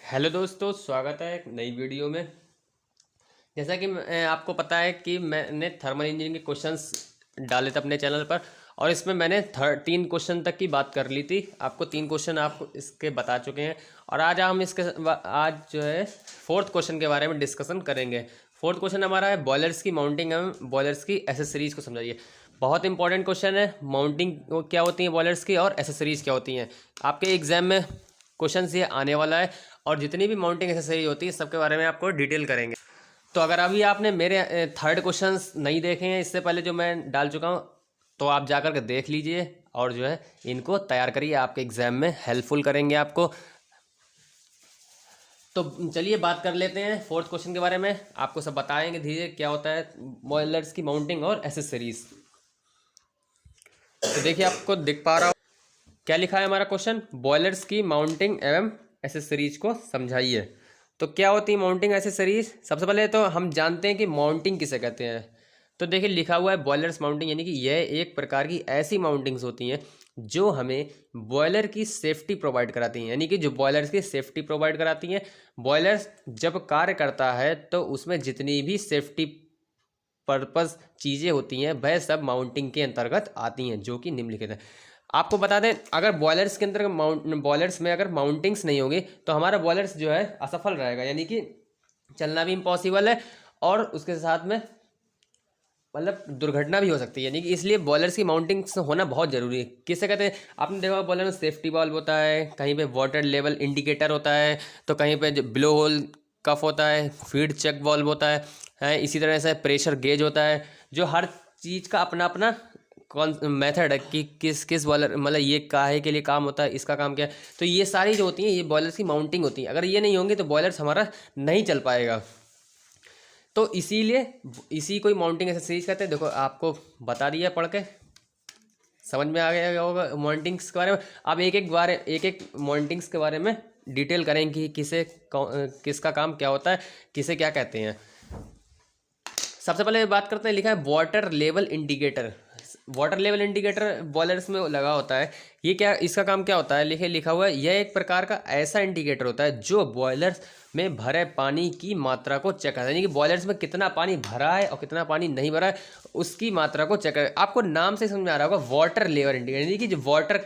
Hello दोस्तों, स्वागत है एक नई वीडियो में। जैसा कि आपको पता है कि मैंने थर्मल इंजीनियरिंग के क्वेश्चंस डाले थे अपने चैनल पर, और इसमें मैंने 3 क्वेश्चन तक की बात कर ली थी। आपको 3 क्वेश्चन आपको इसके बता चुके हैं, और आज हम आज जो है फोर्थ क्वेश्चन के बारे में डिस्कशन करेंगे। फोर्थ क्वेश्चन हमारा है बॉयलर्स की माउंटिंग एवं बॉयलर्स की एसेसरीज को समझाइए। बहुत इंपॉर्टेंट क्वेश्चन है। माउंटिंग क्या होती है बॉयलर्स की, और एसेसरीज क्या होती हैं। आपके एग्जाम में क्वेश्चन ये आने वाला है, और जितनी भी माउंटिंग एसेसरी होती है सबके बारे में आपको डिटेल करेंगे। तो अगर अभी आपने मेरे थर्ड क्वेश्चंस नहीं देखे हैं इससे पहले जो मैं डाल चुका हूँ, तो आप जाकर के देख लीजिए और जो है इनको तैयार करिए, आपके एग्जाम में हेल्पफुल करेंगे आपको। तो चलिए बात कर लेते हैं फोर्थ क्वेश्चन के बारे में। आपको सब बताएंगे धीरे क्या होता है बॉयलर्स की माउंटिंग और एसेसरीज। तो देखिए, आपको दिख पा रहा हो क्या लिखा है हमारा क्वेश्चन, बॉयलर्स की माउंटिंग एवं एसेसरीज को समझाइए। तो क्या होती है माउंटिंग एसेसरीज? सबसे पहले तो हम जानते हैं कि माउंटिंग किसे कहते हैं। तो देखिए लिखा हुआ है बॉयलर्स माउंटिंग, यानी कि यह एक प्रकार की ऐसी माउंटिंग्स होती हैं जो हमें बॉयलर की सेफ्टी प्रोवाइड कराती हैं, यानी कि जो बॉयलर्स की सेफ्टी प्रोवाइड कराती हैं। बॉयलर्स जब कार्य करता है तो उसमें जितनी भी सेफ्टी पर्पस चीज़ें होती हैं वह सब माउंटिंग के अंतर्गत आती हैं, जो कि निम्नलिखित है। आपको बता दें, अगर बॉयलर्स के अंदर बॉयलर्स में अगर माउंटिंग्स नहीं होगी तो हमारा बॉयलर्स जो है असफल रहेगा, यानी कि चलना भी इम्पॉसिबल है, और उसके साथ में मतलब दुर्घटना भी हो सकती है। यानी कि इसलिए बॉयलर्स की माउंटिंग्स होना बहुत ज़रूरी है। किससे कहते हैं? आपने देखा बॉयलर में सेफ्टी वाल्व होता है, कहीं पे वाटर लेवल इंडिकेटर होता है, तो कहीं पे जो ब्लो होल कफ होता है, फीड चेक वाल्व होता है, इसी तरह से प्रेशर गेज होता है। जो हर चीज़ का अपना अपना कौन मेथड है कि किस किस बॉयलर मतलब ये काहे के लिए काम होता है, इसका काम क्या है। तो ये सारी जो होती हैं ये बॉयलर्स की माउंटिंग होती है। अगर ये नहीं होंगे तो बॉयलर्स हमारा नहीं चल पाएगा। तो इसीलिए इसी कोई माउंटिंग एक्सरसाइज कहते हैं। देखो आपको बता दिया पढ़ के, समझ में आ गया होगा माउंटिंग्स के बारे में। अब एक एक माउंटिंग्स के बारे में डिटेल करें कि किसका काम क्या होता है, किसे क्या कहते हैं। सबसे पहले बात करते हैं, लिखा है water level indicator. Water level indicator boilers में लगा होता है। ये क्या, इसका काम क्या होता है? लिखा हुआ है, यह एक प्रकार का ऐसा इंडिकेटर होता है जो बॉयलर्स में भरे पानी की मात्रा को चेक करता है, यानी कि बॉयलर्स में कितना पानी भरा है और कितना पानी नहीं भरा है उसकी मात्रा को चेक कर। आपको नाम से समझ में आ रहा होगा वाटर लेवल इंडिकेटर, यानी कि जो वाटर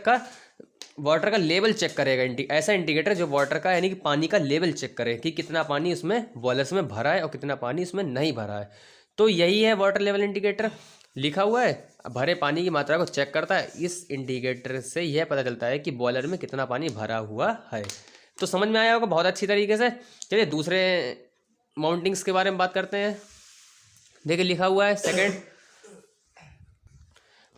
का लेवल चेक करेगा। ऐसा इंडिकेटर जो वाटर का यानी कि पानी का लेवल चेक करे कि कितना पानी उसमें बॉयलर्स में भरा है और कितना पानी उसमें नहीं भरा है। तो यही है वाटर लेवल इंडिकेटर। लिखा हुआ है भरे पानी की मात्रा को चेक करता है। इस इंडिकेटर से यह पता चलता है कि बॉयलर में कितना पानी भरा हुआ है। तो समझ में आया होगा बहुत अच्छी तरीके से। चलिए दूसरे माउंटिंग्स के बारे में बात करते हैं। देखिए लिखा हुआ है सेकंड,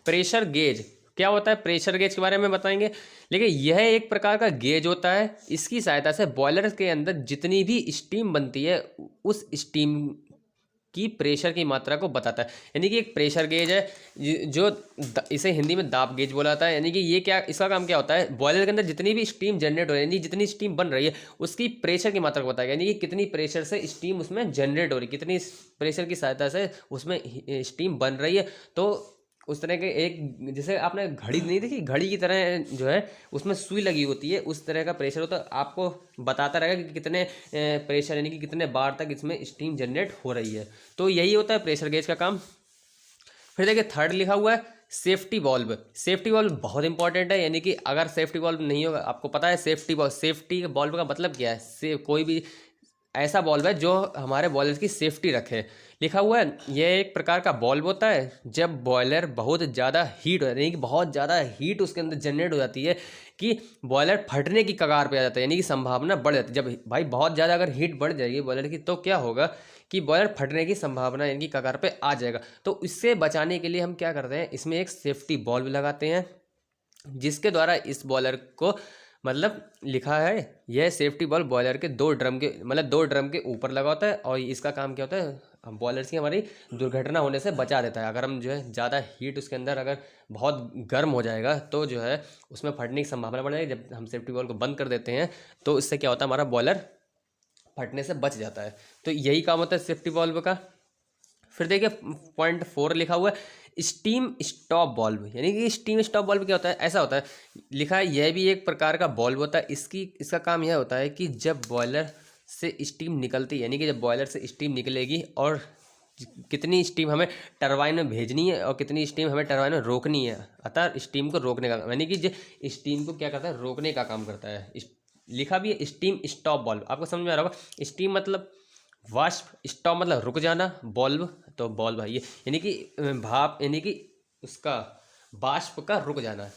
प्रेशर गेज। क्या होता है प्रेशर गेज के बारे में बताएंगे। लेकिन यह एक प्रकार का गेज होता है। इसकी सहायता से बॉयलर के अंदर जितनी भी स्टीम बनती है उस स्टीम की प्रेशर की मात्रा को बताता है। यानी कि एक प्रेशर गेज है जो इसे हिंदी में दाब गेज बोला जाता है। यानी कि ये क्या, इसका काम क्या होता है, बॉयलर के अंदर जितनी भी स्टीम जनरेट हो रही है, यानी जितनी स्टीम बन रही है उसकी प्रेशर की मात्रा को बताएगा। यानी कि कितनी प्रेशर से स्टीम उसमें जनरेट हो रही है, कितनी प्रेशर की सहायता से उसमें स्टीम बन रही है। तो उस तरह के एक, जैसे आपने घड़ी नहीं देखी, घड़ी की तरह जो है उसमें सुई लगी होती है, उस तरह का प्रेशर होता है। आपको बताता रहेगा कि कितने प्रेशर यानी कि कितने बार तक इसमें स्टीम जनरेट हो रही है। तो यही होता है प्रेशर गेज का काम। फिर देखिए थर्ड लिखा हुआ है सेफ्टी वॉल्व। सेफ्टी वॉल्व बहुत इंपॉर्टेंट है। यानी कि अगर सेफ्टी वॉल्व नहीं होगा, आपको पता है सेफ्टी वॉल्व का मतलब क्या है, कोई भी ऐसा बॉल्व है जो हमारे बॉयलर की सेफ्टी रखे। लिखा हुआ है यह एक प्रकार का बॉल्व होता है जब बॉयलर बहुत ज़्यादा हीट हो, यानी कि बहुत ज़्यादा हीट उसके अंदर जनरेट हो जाती है कि बॉयलर फटने की कगार पे आ जाता है, यानी कि संभावना बढ़ जाती है। जब भाई बहुत ज़्यादा अगर हीट बढ़ जाएगी बॉयलर की तो क्या होगा कि बॉयलर फटने की संभावना यानी कि कगार पे आ जाएगा। तो इससे बचाने के लिए हम क्या करते हैं, इसमें एक सेफ्टी बॉल्व लगाते हैं जिसके द्वारा इस बॉयलर को मतलब लिखा है यह सेफ्टी बॉल्व बॉयलर के दो ड्रम के ऊपर लगा होता है। और इसका काम क्या होता है, बॉयलर की हमारी दुर्घटना होने से बचा देता है। अगर हम जो है ज़्यादा हीट उसके अंदर अगर बहुत गर्म हो जाएगा तो जो है उसमें फटने की संभावना बढ़ जाएगी। जब हम सेफ्टी बॉल्व को बंद कर देते हैं तो इससे क्या होता है, हमारा बॉयलर फटने से बच जाता है। तो यही काम होता है सेफ्टी बॉल्व का। फिर देखिए पॉइंट 4 लिखा हुआ है स्टीम स्टॉप वाल्व, यानी कि स्टीम स्टॉप वाल्व क्या होता है, ऐसा होता है लिखा है, यह भी एक प्रकार का वाल्व होता है। इसका काम यह होता है कि जब बॉयलर से स्टीम निकलती है, यानी कि जब बॉयलर से स्टीम निकलेगी और कितनी स्टीम हमें टरबाइन में भेजनी है और कितनी स्टीम हमें टरबाइन में रोकनी है, अतः स्टीम को रोकने का, यानी कि स्टीम को क्या करता है, रोकने का काम करता है। लिखा भी है स्टीम स्टॉप वाल्व, आपको समझ में आ रहा होगा। स्टीम मतलब वाष्प, स्टॉप मतलब रुक जाना, बॉल्व तो बॉल्व है ये, यानी कि भाप, यानी कि उसका वाष्प का रुक जाना।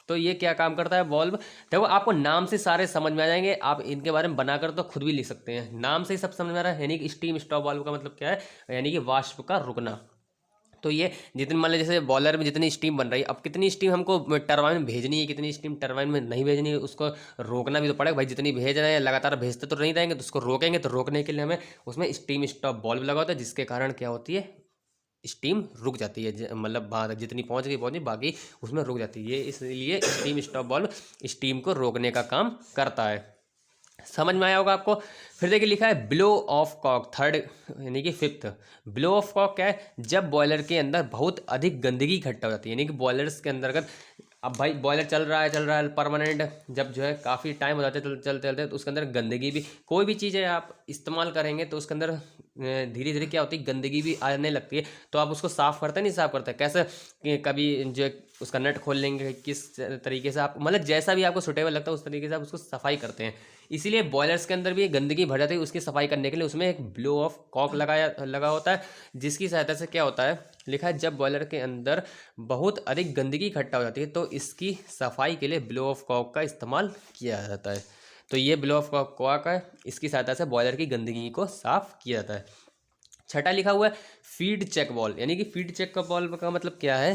तो ये क्या काम करता है बॉल्व, देखो आपको नाम से सारे समझ में आ जाएंगे, आप इनके बारे में बनाकर तो खुद भी लिख सकते हैं, नाम से ही सब समझ में आ रहा है। यानी कि स्टीम स्टॉप वाल्व का मतलब क्या है, यानी कि वाष्प का रुकना। तो ये जितनी मान लीजिए जैसे बॉयलर में जितनी स्टीम बन रही है, अब कितनी स्टीम हमको टरबाइन में भेजनी है, कितनी स्टीम टरबाइन में नहीं भेजनी है, उसको रोकना भी तो पड़ेगा भाई। जितनी भेज रहे हैं लगातार भेजते तो नहीं रहेंगे, तो उसको रोकेंगे, तो रोकने के लिए हमें उसमें स्टीम स्टॉप वाल्व लगा होता है, जिसके कारण क्या होती है, स्टीम रुक जाती है, मतलब बाहर जितनी पहुंच गई बाकी उसमें रुक जाती है। ये इसलिए स्टीम स्टॉप वाल्व स्टीम को रोकने का काम करता है। समझ में आया होगा आपको। फिर देखिए लिखा है ब्लो ऑफ कॉक, थर्ड यानी कि फिफ्थ। ब्लो ऑफ कॉक क्या है, जब बॉयलर के अंदर बहुत अधिक गंदगी इकट्ठा हो जाती है, यानी कि बॉयलर्स के अंतर्गत, अब भाई बॉयलर चल रहा है परमानेंट, जब जो है काफ़ी टाइम हो जाता है चलते चलते, तो उसके अंदर गंदगी भी, कोई भी चीज़ है आप इस्तेमाल करेंगे तो उसके अंदर धीरे धीरे क्या होती है, गंदगी भी आने लगती है। तो आप उसको साफ़ करते नहीं, साफ़ करते कैसे, कि कभी जो उसका नट खोल लेंगे, किस तरीके से आप, मतलब जैसा भी आपको सुटेबल लगता है उस तरीके से आप उसको सफाई करते हैं। इसीलिए बॉयलर्स के अंदर भी गंदगी भर जाती है, उसकी सफाई करने के लिए उसमें एक ब्लो ऑफ कॉक लगा होता है, जिसकी सहायता से क्या होता है, लिखा है जब बॉयलर के अंदर बहुत अधिक गंदगी इकट्ठा हो जाती है तो इसकी सफाई के लिए ब्लो ऑफ कॉक का इस्तेमाल किया जाता है। तो ये ब्लो ऑफ कॉक है, इसकी सहायता से बॉयलर की गंदगी को साफ किया जाता है। छठा लिखा हुआ है फीड चेक वाल्व, यानी कि फीड चेक वाल्व का मतलब क्या है,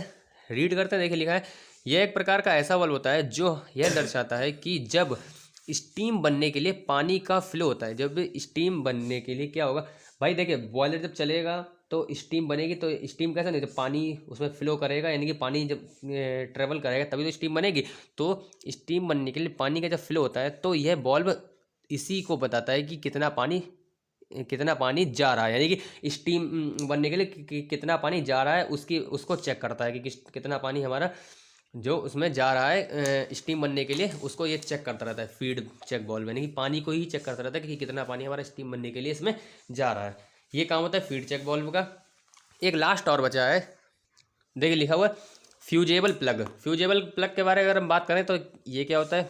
रीड करते हैं। देखिए लिखा है, यह एक प्रकार का ऐसा वाल्व होता है जो यह दर्शाता है कि जब स्टीम बनने के लिए पानी का फ्लो होता है, जब स्टीम बनने के लिए क्या होगा भाई, देखिए बॉयलर जब चलेगा तो स्टीम बनेगी, तो स्टीम कैसा नहीं, तो पानी उसमें फ्लो करेगा, यानी कि पानी जब ट्रेवल करेगा तभी तो स्टीम बनेगी। तो स्टीम बनने के लिए पानी का जब फ्लो होता है तो यह बॉल्व इसी को बताता है कि कितना पानी जा रहा है, यानी कि स्टीम बनने के लिए कितना पानी जा रहा है, उसको चेक करता है कि कितना पानी हमारा जो उसमें जा रहा है स्टीम बनने के लिए, उसको ये चेक करता रहता है। फीड चेक वाल्व यानी कि पानी को ही चेक करता रहता है कि कितना पानी हमारा स्टीम बनने के लिए इसमें जा रहा है। ये काम होता है फीड चेक वाल्व का। एक लास्ट और बचा है, देखिए लिखा हुआ है फ्यूजेबल प्लग। फ्यूजेबल प्लग के बारे में अगर हम बात करें तो ये क्या होता है,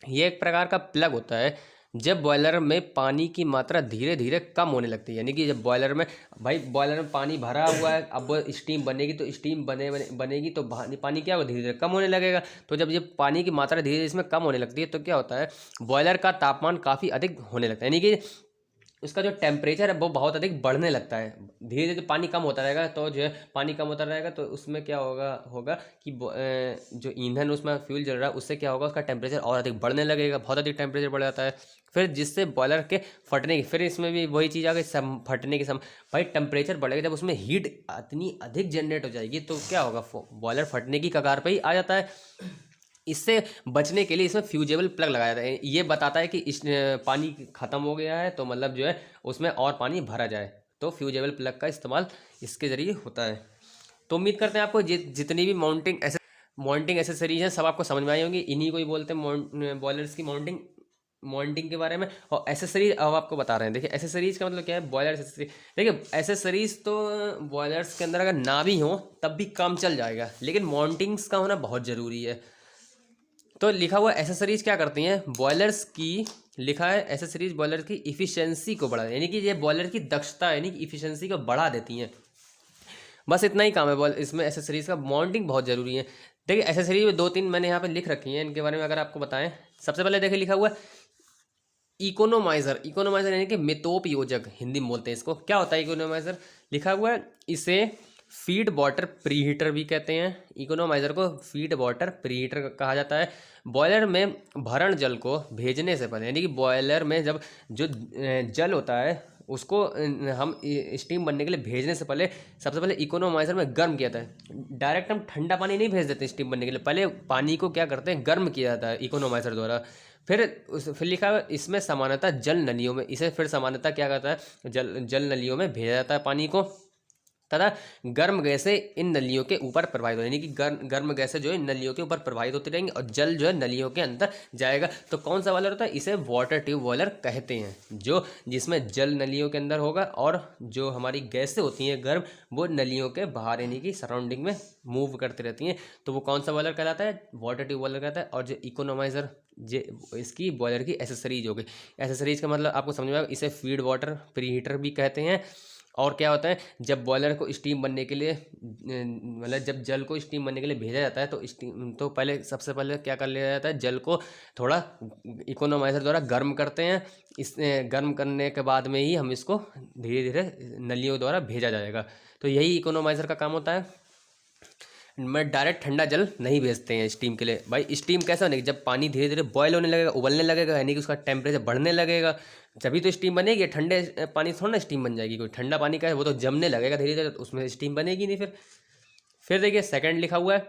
ये एक प्रकार का प्लग होता है जब बॉयलर में पानी की मात्रा धीरे धीरे कम होने लगती है, यानी कि जब बॉयलर में, भाई बॉयलर में पानी भरा हुआ है, अब स्टीम बनेगी तो स्टीम बनेगी तो पानी क्या होगा, धीरे धीरे कम होने लगेगा। तो जब ये पानी की मात्रा धीरे धीरे इसमें कम होने लगती है तो क्या होता है, बॉयलर का तापमान काफ़ी अधिक होने लगता है, यानी कि उसका जो टेम्परेचर है वो बहुत अधिक बढ़ने लगता है। धीरे धीरे पानी कम होता रहेगा, तो जो है पानी कम होता रहेगा तो उसमें क्या होगा कि जो ईंधन उसमें फ्यूल जल रहा है उससे क्या होगा, उसका टेम्परेचर और अधिक बढ़ने लगेगा, बहुत अधिक टेम्परेचर बढ़ जाता है, फिर जिससे बॉयलर के फटने की, फिर इसमें भी वही चीज़ आ गई फटने के समय, भाई टेम्परेचर बढ़ेगा, जब उसमें हीट इतनी अधिक जनरेट हो जाएगी तो क्या होगा, बॉयलर फटने की कगार पर ही आ जाता है। इससे बचने के लिए इसमें फ्यूजेबल प्लग लगाया जाता है, ये बताता है कि इस पानी ख़त्म हो गया है तो मतलब जो है उसमें और पानी भरा जाए, तो फ्यूजेबल प्लग का इस्तेमाल इसके ज़रिए होता है। तो उम्मीद करते हैं आपको जितनी भी माउंटिंग एसेसरीज हैं सब आपको समझ में आई होंगी। इन्हीं को ही बोलते हैं बॉयलर्स की माउंटिंग के बारे में। और एसेसरीज अब आपको बता रहे हैं, देखिए एसेसरीज का मतलब क्या है, बॉयलर एसेसरीज। देखिए एसेसरीज तो बॉयलर्स के अंदर अगर ना भी हो तब भी काम चल जाएगा, लेकिन माउंटिंग्स का होना बहुत ज़रूरी है। तो लिखा हुआ एसेसरीज क्या करती हैं, बॉयलर्स की, लिखा है एसेसरीज बॉयलर की इफ़िशेंसी को बढ़ा, यानी कि ये बॉयलर की दक्षता यानी कि इफ़िशेंसी को बढ़ा देती हैं। बस इतना ही काम है बॉल इसमें एसेसरीज का। माउंटिंग बहुत ज़रूरी है। देखिए एसेसरीज में 2-3 मैंने यहाँ पे लिख रखी हैं, इनके बारे में अगर आपको बताएं। सबसे पहले देखिए लिखा हुआ है इकोनोमाइज़र यानी कि मितोप योजक, हिंदी में बोलते हैं इसको। क्या होता है इकोनोमाइज़र, लिखा हुआ है इसे फीड वाटर प्रीहीटर भी कहते हैं। इकोनोमाइज़र को फीड वाटर प्रीहीटर कहा जाता है। बॉयलर में भरण जल को भेजने से पहले, यानी कि बॉयलर में जब जो जल होता है उसको हम स्टीम बनने के लिए भेजने से पहले सबसे पहले इकोनोमाइज़र में गर्म किया जाता है। डायरेक्ट हम ठंडा पानी नहीं भेज देते स्टीम बनने के लिए, पहले पानी को क्या करते हैं, गर्म किया जाता है इकोनोमाइज़र द्वारा। फिर लिखा है इसमें सामान्यतः जल नलियों में, इसे फिर सामान्यतः क्या करता है, जल नलियों में भेजा जाता है पानी को। तथा गर्म गैसें इन नलियों के ऊपर प्रवाहित हो, यानी कि गर्म गैसें जो है नलियों के ऊपर प्रवाहित होती रहेंगी और जल जो है नलियों के अंदर जाएगा। तो कौन सा बॉयलर होता है? इसे वाटर ट्यूब बॉयलर कहते हैं, जो जिसमें जल नलियों के अंदर होगा और जो हमारी गैसें होती हैं गर्म, वो नलियों के बाहर यानी कि सराउंडिंग में मूव करती रहती हैं। तो वो कौन सा बॉयलर कहलाता है? वाटर ट्यूब बॉयलर कहता है। और जो इकोनोमाइज़र इसकी बॉयलर की एसेसरीज हो गई। एसेसरीज का मतलब आपको समझ में आएगा, इसे फीड वाटर प्री हीटर भी कहते हैं। और क्या होता है, जब बॉयलर को स्टीम बनने के लिए मतलब जब जल को स्टीम बनने के लिए भेजा जाता है तो स्टीम तो पहले सबसे पहले क्या कर लिया जाता है, जल को थोड़ा इकोनोमाइज़र द्वारा गर्म करते हैं। इस गर्म करने के बाद में ही हम इसको धीरे धीरे नलियों द्वारा भेजा जाएगा। तो यही इकोनोमाइज़र का काम होता है। मैं डायरेक्ट ठंडा जल नहीं भेजते हैं स्टीम के लिए। भाई स्टीम कैसा होने, जब पानी धीरे धीरे बॉयल होने लगेगा, उबलने लगेगा, यानी कि उसका टेम्परेचर बढ़ने लगेगा, तभी तो स्टीम बनेगी। ठंडे पानी थोड़ा ना स्टीम बन जाएगी। कोई ठंडा पानी का है वो तो जमने लगेगा धीरे धीरे, तो उसमें स्टीम बनेगी नहीं। फिर देखिए सेकंड लिखा हुआ है,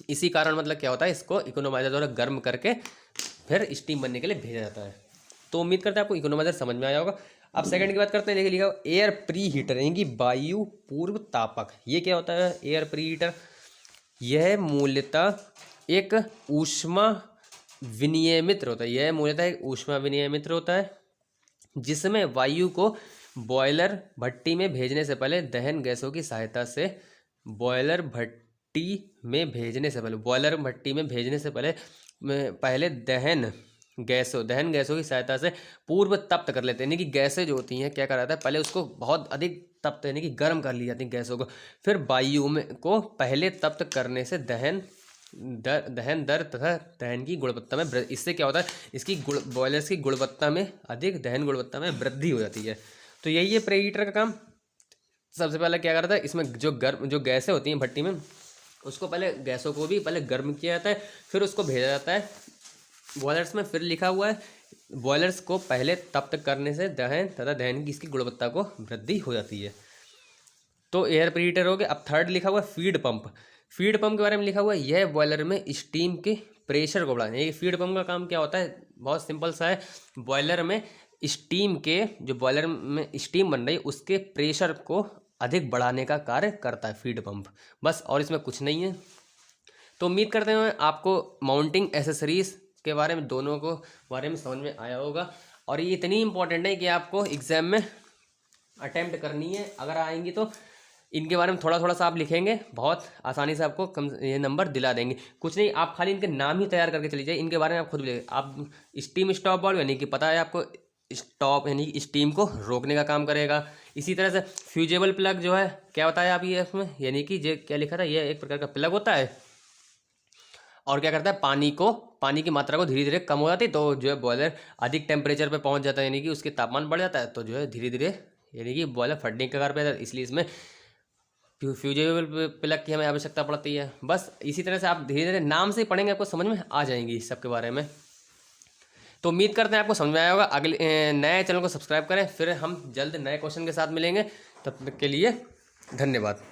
इसी कारण मतलब क्या होता है, इसको इकोनोमाइज़र द्वारा गर्म करके फिर स्टीम बनने के लिए भेजा जाता है। तो उम्मीद करते हैं आपको इकोनोमाइज़र समझ में आया होगा। अब सेकंड की बात करते हैं। देखिए लिखा हुआ एयर प्री हीटर, यानी कि वायु पूर्व तापक। ये क्या होता है एयर प्री हीटर? यह मूलतः एक ऊष्मा विनियमित्र होता है। यह मूलतः एक ऊष्मा विनियमित्र होता है जिसमें वायु को बॉयलर भट्टी में भेजने से पहले दहन गैसों की सहायता से बॉयलर भट्टी में भेजने से पहले दहन गैसों की सहायता से पूर्व तप्त कर लेते हैं। यानी कि गैसें जो होती हैं क्या करा जाता है, पहले उसको बहुत अधिक तप्त यानी कि गर्म कर ली जाती हैं गैसों को। फिर वायु में को पहले तप्त करने से दहन दर तथा दहन की गुणवत्ता में इससे क्या होता है, इसकी बॉयलर्स की गुणवत्ता में दहन गुणवत्ता में वृद्धि हो जाती है। तो यही है प्रीहीटर का काम। सबसे पहले क्या करता है, इसमें जो गैसें होती हैं भट्टी में, उसको पहले गैसों को भी पहले गर्म किया जाता है, फिर उसको भेजा जाता है बॉयलर्स में। फिर लिखा हुआ है बॉयलर्स को पहले तप्त करने से दहन तथा दहन की इसकी गुणवत्ता को वृद्धि हो जाती है। तो एयर प्रीहीटर हो गया। अब थर्ड लिखा हुआ है फीड पंप। फीड पंप के बारे में लिखा हुआ है, यह बॉयलर में स्टीम के प्रेशर को बढ़ाने। ये फीड पंप का काम क्या होता है, बहुत सिंपल सा है। बॉयलर में बॉयलर में स्टीम बन रही है उसके प्रेशर को अधिक बढ़ाने का कार्य करता है फीड पंप, बस। और इसमें कुछ नहीं है। तो उम्मीद करते हैं आपको माउंटिंग एसेसरीज के बारे में दोनों को बारे में समझ में आया होगा। और ये इतनी इंपॉर्टेंट है कि आपको एग्जाम में अटेम्प्ट करनी है। अगर आएंगी तो इनके बारे में थोड़ा थोड़ा सा आप लिखेंगे, बहुत आसानी से आपको ये नंबर दिला देंगे। कुछ नहीं, आप खाली इनके नाम ही तैयार करके चली जाइए, इनके बारे में आप खुद भी आप स्टीम स्टॉप वाल्व यानी कि पता है आपको, स्टॉप यानी स्टीम को रोकने का काम करेगा। इसी तरह से फ्यूजेबल प्लग जो है क्या बताया आप ये इसमें, यानी कि ये क्या लिखा था, ये एक प्रकार का प्लग होता है और क्या करता है, पानी की मात्रा को धीरे धीरे कम हो जाती है, तो जो है बॉयलर अधिक टेम्परेचर पे पहुंच जाता है, यानी कि उसके तापमान बढ़ जाता है, तो जो है धीरे धीरे यानी कि बॉयलर फटने के कगार पे आता है। इसलिए इसमें फ्यूजेबल प्लग की हमें आवश्यकता पड़ती है। बस इसी तरह से आप धीरे धीरे नाम से पढ़ेंगे, आपको समझ में आ जाएंगी इस सब के बारे में। तो उम्मीद करते हैं आपको समझ में आया होगा। अगले नए चैनल को सब्सक्राइब करें, फिर हम जल्द नए क्वेश्चन के साथ मिलेंगे। तब तक के लिए धन्यवाद।